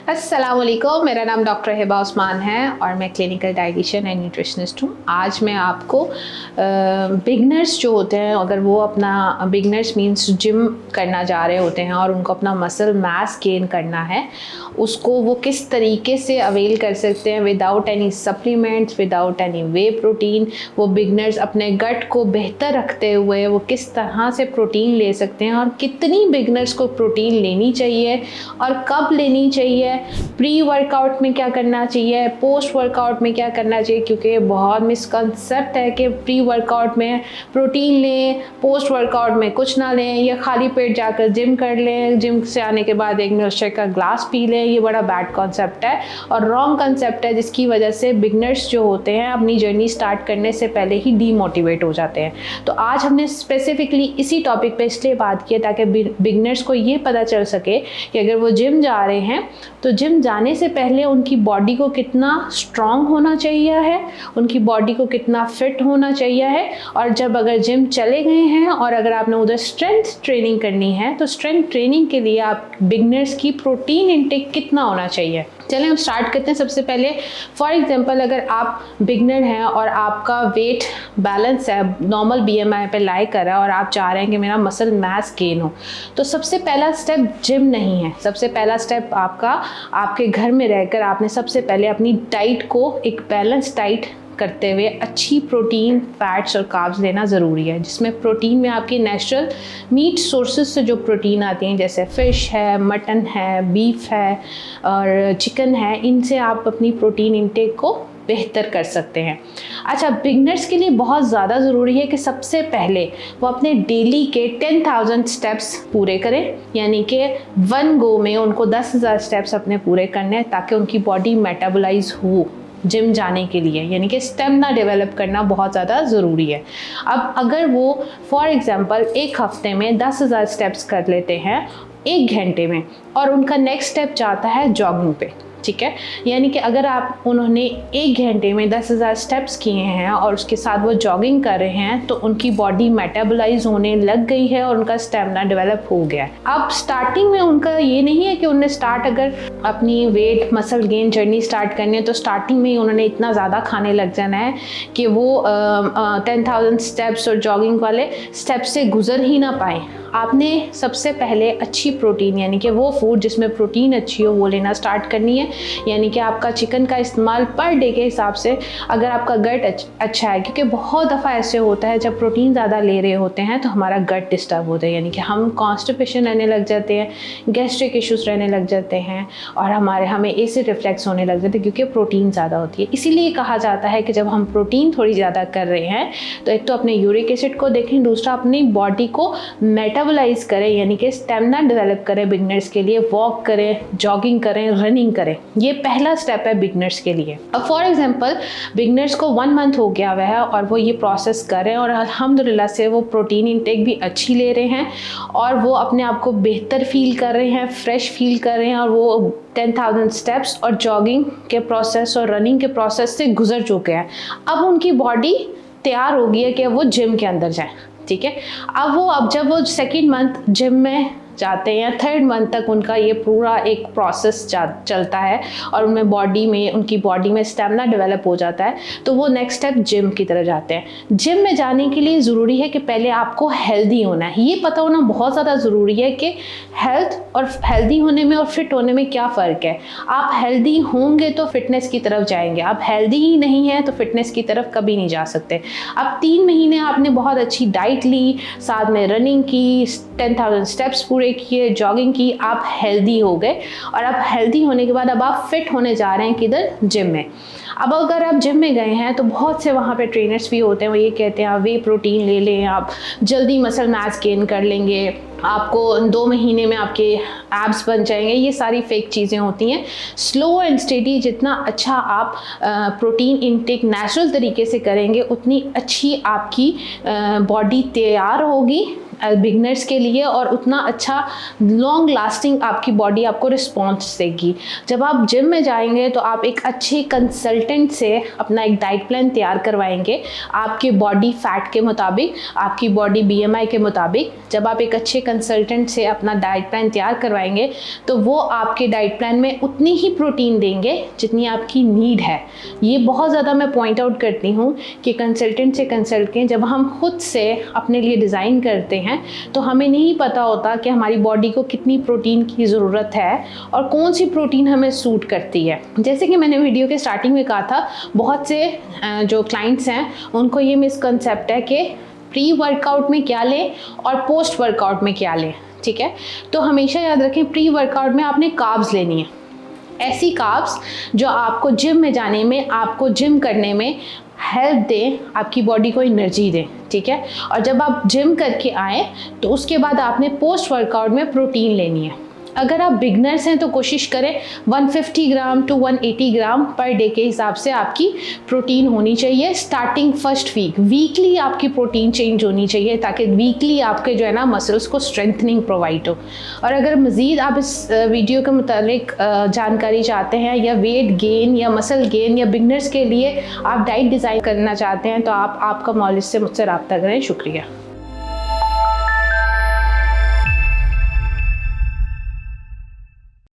अस्सलामुअलैकुम, मेरा नाम डॉक्टर हिबा उस्मान है और मैं क्लिनिकल डाइटिशियन एंड न्यूट्रिशनिस्ट हूँ। आज मैं आपको बिगनर्स जो होते हैं, अगर वो अपना बिगनर्स मींस जिम करना जा रहे होते हैं और उनको अपना मसल मास गेन करना है, उसको वो किस तरीके से अवेल कर सकते हैं without any supplements, without any way protein. वो बिगनर्स अपने गट को बेहतर रखते हुए वो किस तरह से प्रोटीन ले सकते हैं और कितनी बिगनर्स को प्रोटीन लेनी चाहिए और कब लेनी चाहिए, प्री वर्कआउट में क्या करना चाहिए, पोस्ट वर्कआउट में क्या करना चाहिए। क्योंकि ये बहुत मिसकंसेप्ट है कि प्री वर्कआउट में प्रोटीन लें, पोस्ट वर्कआउट में कुछ ना लें, या खाली पेट जाकर जिम कर लें, जिम से आने के बाद एक मिल्कशेक का ग्लास पी लें। ये बड़ा बैड कॉन्सेप्ट है और रॉन्ग कॉन्सेप्ट है, जिसकी वजह से बिगनर्स जो होते हैं अपनी जर्नी स्टार्ट करने से पहले ही डीमोटिवेट हो जाते हैं। तो आज हमने स्पेसिफिकली इसी टॉपिक पे इसलिए बात की ताकि बिगनर्स को ये पता चल सके कि अगर वो जिम जा रहे हैं तो जिम जाने से पहले उनकी बॉडी को कितना स्ट्रॉन्ग होना चाहिए है, उनकी बॉडी को कितना फिट होना चाहिए है। और जब अगर जिम चले गए हैं और अगर आपने उधर स्ट्रेंथ ट्रेनिंग करनी है तो स्ट्रेंथ ट्रेनिंग के लिए आप बिगनर्स की प्रोटीन इंटेक कितना होना चाहिए। चलें हम स्टार्ट करते हैं। सबसे पहले फॉर एग्जांपल अगर आप बिगनर हैं और आपका वेट बैलेंस है, नॉर्मल बीएमआई पे लाई कर रहा है और आप चाह रहे हैं कि मेरा मसल मास गेन हो, तो सबसे पहला स्टेप जिम नहीं है। सबसे पहला स्टेप आपके घर में रहकर आपने सबसे पहले अपनी डाइट को एक बैलेंस डाइट करते हुए अच्छी प्रोटीन, फैट्स और कार्ब्स लेना ज़रूरी है, जिसमें प्रोटीन में आपकी नेचुरल मीट सोर्सेज से जो प्रोटीन आती हैं जैसे फ़िश है, मटन है, बीफ है और चिकन है, इनसे आप अपनी प्रोटीन इंटेक को बेहतर कर सकते हैं। अच्छा, बिगनर्स के लिए बहुत ज़्यादा ज़रूरी है कि सबसे पहले वो अपने डेली के 10,000 स्टेप्स पूरे करें, यानी कि वन गो में उनको 10,000 स्टेप्स अपने पूरे करने हैं ताकि उनकी बॉडी मेटाबोलाइज हो जिम जाने के लिए, यानी कि स्टेमिना डेवलप करना बहुत ज़्यादा ज़रूरी है। अब अगर वो फॉर एग्जांपल एक हफ्ते में 10,000 स्टेप्स कर लेते हैं 1 घंटे में और उनका नेक्स्ट स्टेप जाता है जॉगिंग पे, ठीक है, यानी कि अगर उन्होंने 1 घंटे में 10,000 स्टेप्स किए हैं और उसके साथ वो जॉगिंग कर रहे हैं तो उनकी बॉडी मेटाबोलाइज होने लग गई है और उनका स्टेमिना डेवलप हो गया है। अब स्टार्टिंग में उनका ये नहीं है कि उन्हें अगर अपनी weight muscle gain journey start करनी है तो स्टार्टिंग में ही उन्होंने इतना ज़्यादा खाने लग जाना है कि वो 10,000 स्टेप्स और जॉगिंग वाले स्टेप से गुजर ही ना पाए। आपने सबसे पहले अच्छी प्रोटीन, यानी कि वो फूड जिसमें प्रोटीन अच्छी हो, वो लेना स्टार्ट करनी है। यानी कि आपका चिकन का इस्तेमाल पर डे के हिसाब से, अगर आपका गट अच्छा है, क्योंकि बहुत दफ़ा ऐसे होता है जब प्रोटीन ज़्यादा ले रहे होते हैं तो हमारा गट डिस्टर्ब होता है, यानी कि हम कॉन्स्टिपेशन रहने लग जाते हैं, गैस्ट्रिक इश्यूज़ रहने लग जाते हैं और हमें एसिड रिफ्लेक्स होने लग जाते हैं क्योंकि प्रोटीन ज़्यादा होती है। इसीलिए कहा जाता है कि जब हम प्रोटीन थोड़ी ज़्यादा कर रहे हैं तो एक तो अपने यूरिक एसिड को देखें, दूसरा अपनी बॉडी को मेटाबोलाइज करें, यानी कि स्टेमिना डेवलप करें। बिगनर्स के लिए वॉक करें, जॉगिंग करें, रनिंग करें, ये पहला स्टेप है बिगनर्स के लिए। अब फॉर एग्जांपल बिगनर्स को 1 मंथ हो गया हुआ है और वो ये प्रोसेस कर रहे हैं और अल्हम्दुलिल्लाह से वो प्रोटीन इंटेक भी अच्छी ले रहे हैं और वो अपने आप को बेहतर फील कर रहे हैं, फ्रेश फील कर रहे हैं और वो 10,000 स्टेप्स और जॉगिंग के प्रोसेस और रनिंग के प्रोसेस से गुजर चुके हैं। अब उनकी बॉडी तैयार हो गई है कि वो जिम के अंदर जाएं, ठीक है। अब जब वो 2nd मंथ जिम में जाते हैं, 3rd मंथ तक उनका ये पूरा एक प्रोसेस चलता है और उनकी बॉडी में स्टेमिना डेवलप हो जाता है, तो वो नेक्स्ट स्टेप जिम की तरफ जाते हैं। जिम में जाने के लिए ज़रूरी है कि पहले आपको हेल्दी होना है। ये पता होना बहुत ज़्यादा ज़रूरी है कि हेल्थ और हेल्दी होने में और फिट होने में क्या फ़र्क है। आप हेल्दी होंगे तो फिटनेस की तरफ जाएंगे, आप हेल्दी ही नहीं हैं तो फिटनेस की तरफ कभी नहीं जा सकते। अब 3 महीने आपने बहुत अच्छी डाइट ली, साथ में रनिंग की, 10,000 स्टेप्स पूरे किए, जॉगिंग की, आप हेल्दी हो गए और अब हेल्दी होने के बाद अब आप फिट होने जा रहे हैं किधर, जिम में। अब अगर आप जिम में गए हैं तो बहुत से वहाँ पे ट्रेनर्स भी होते हैं, वो ये कहते हैं आप वे प्रोटीन ले लें, आप जल्दी मसल मास गेन कर लेंगे, आपको 2 महीने में आपके एब्स बन जाएंगे। ये सारी फेक चीज़ें होती हैं। स्लो एंड स्टेडी जितना अच्छा आप प्रोटीन इनटेक नेचुरल तरीके से करेंगे उतनी अच्छी आपकी बॉडी तैयार होगी बिगनर्स के लिए और उतना अच्छा लॉन्ग लास्टिंग आपकी बॉडी आपको रिस्पॉन्स देगी। जब आप जिम में जाएंगे तो आप एक अच्छे कंसल्टेंट से अपना एक डाइट प्लान तैयार करवाएंगे आपके बॉडी फैट के मुताबिक, आपकी बॉडी बीएमआई के मुताबिक। जब आप एक अच्छे कंसल्टेंट से अपना डाइट प्लान तैयार करवाएंगे तो वो आपके डाइट प्लान में उतनी ही प्रोटीन देंगे जितनी आपकी नीड है। ये बहुत ज़्यादा मैं पॉइंट आउट करती हूँ कि कंसल्टेंट से कंसल्ट करें। जब हम खुद से अपने लिए डिज़ाइन करते हैं तो हमें नहीं पता होता कि हमारी बॉडी को कितनी प्रोटीन की ज़रूरत है और कौन सी प्रोटीन हमें सूट करती है। जैसे कि मैंने वीडियो के स्टार्टिंग में कहा था, बहुत से जो क्लाइंट्स हैं उनको ये मिसकंसेप्ट है कि प्री वर्कआउट में क्या लें और पोस्ट वर्कआउट में क्या लें। ठीक है, तो हमेशा याद रखें प्री वर्कआउट में आपने कार्ब्स लेनी है, ऐसी कार्ब्स जो आपको जिम में जाने में, आपको जिम करने में हेल्प दें, आपकी बॉडी को एनर्जी दें। ठीक है, और जब आप जिम करके आएँ तो उसके बाद आपने पोस्ट वर्कआउट में प्रोटीन लेनी है। अगर आप बिगनर्स हैं तो कोशिश करें 150 ग्राम टू 180 ग्राम पर डे के हिसाब से आपकी प्रोटीन होनी चाहिए स्टार्टिंग फर्स्ट वीक। वीकली आपकी प्रोटीन चेंज होनी चाहिए ताकि वीकली आपके जो है ना मसल्स को स्ट्रेंथनिंग प्रोवाइड हो। और अगर मज़ीद आप इस वीडियो के मुतालिक जानकारी चाहते हैं या वेट गेन या मसल गेन या बिगनर्स के लिए आप डाइट डिज़ाइन करना चाहते हैं तो आप आपका मौलिद से मुझसे रब्ता करें। शुक्रिया।